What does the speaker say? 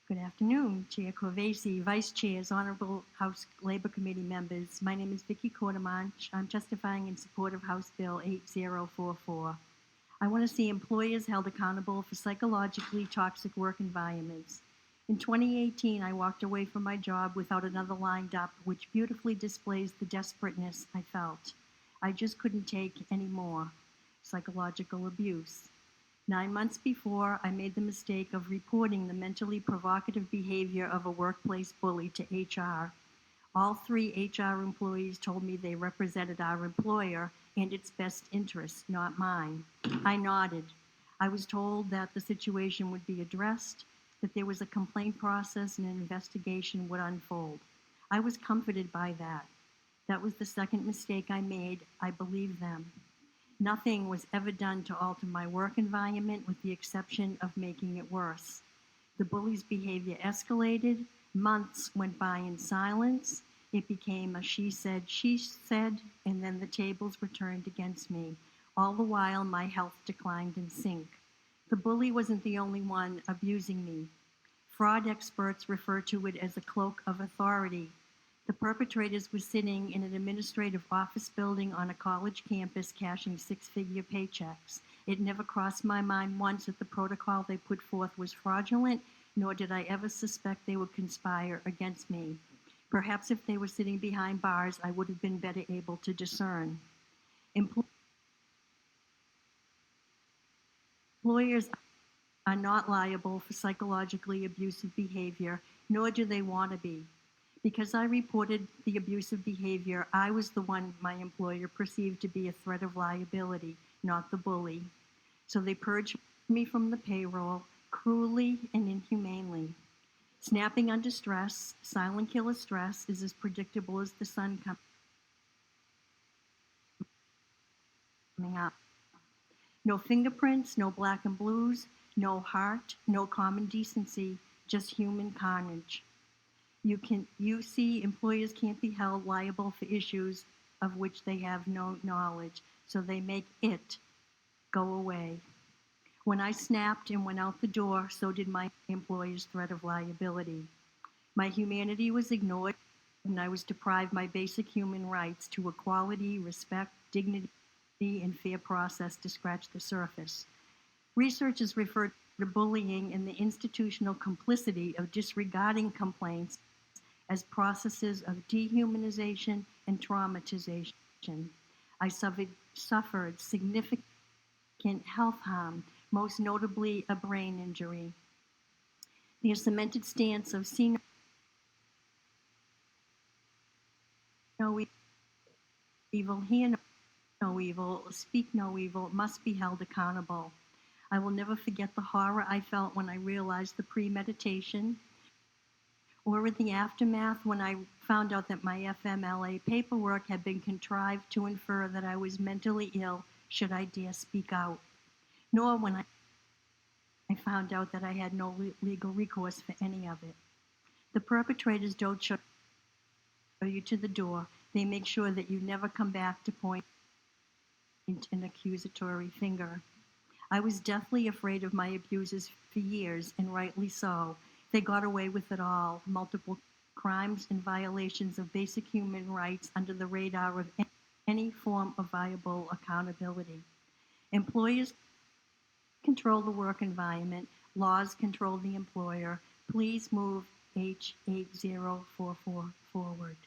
Good afternoon, Chair Corvese, Vice Chairs, Honorable House Labor Committee members. My name is Vicki Courtemanche. I'm testifying in support of House Bill 8044. I want to see employers held accountable for psychologically toxic work environments. In 2018, I walked away from my job without another lined up, which beautifully displays the desperateness I felt. I just couldn't take any more psychological abuse. 9 months before, I made the mistake of reporting the mentally provocative behavior of a workplace bully to HR. All 3 HR employees told me they represented our employer and its best interests, not mine. I nodded. I was told that the situation would be addressed, that there was a complaint process and an investigation would unfold. I was comforted by that. That was the second mistake I made. I believed them. Nothing was ever done to alter my work environment with the exception of making it worse. The bully's behavior escalated. Months went by in silence. It became a she said, and then the tables were turned against me. All the while, my health declined in sync. The bully wasn't the only one abusing me. Fraud experts refer to it as a cloak of authority. The perpetrators were sitting in an administrative office building on a college campus cashing 6-figure paychecks. It never crossed my mind once that the protocol they put forth was fraudulent, nor did I ever suspect they would conspire against me. Perhaps if they were sitting behind bars, I would have been better able to discern. Employers are not liable for psychologically abusive behavior, nor do they want to be. Because I reported the abusive behavior, I was the one my employer perceived to be a threat of liability, not the bully. So they purged me from the payroll, cruelly and inhumanely. Snapping under stress, silent killer stress, is as predictable as the sun coming up. No fingerprints, no black and blues, no heart, no common decency, just human carnage. You see, employers can't be held liable for issues of which they have no knowledge, so they make it go away. When I snapped and went out the door, so did my employer's threat of liability. My humanity was ignored, and I was deprived my basic human rights to equality, respect, dignity, and fair process to scratch the surface. Researchers refer to bullying and the institutional complicity of disregarding complaints as processes of dehumanization and traumatization. I suffered significant health harm, most notably a brain injury. The cemented stance of see no evil, hear no evil, speak no evil, must be held accountable. I will never forget the horror I felt when I realized the premeditation, or in the aftermath when I found out that my FMLA paperwork had been contrived to infer that I was mentally ill should I dare speak out, nor when I found out that I had no legal recourse for any of it. The perpetrators don't show you to the door. They make sure that you never come back to point an accusatory finger. I was deathly afraid of my abusers for years, and rightly so. They got away with it all, multiple crimes and violations of basic human rights under the radar of any form of viable accountability. Employers control the work environment. Laws control the employer. Please move H8044 forward.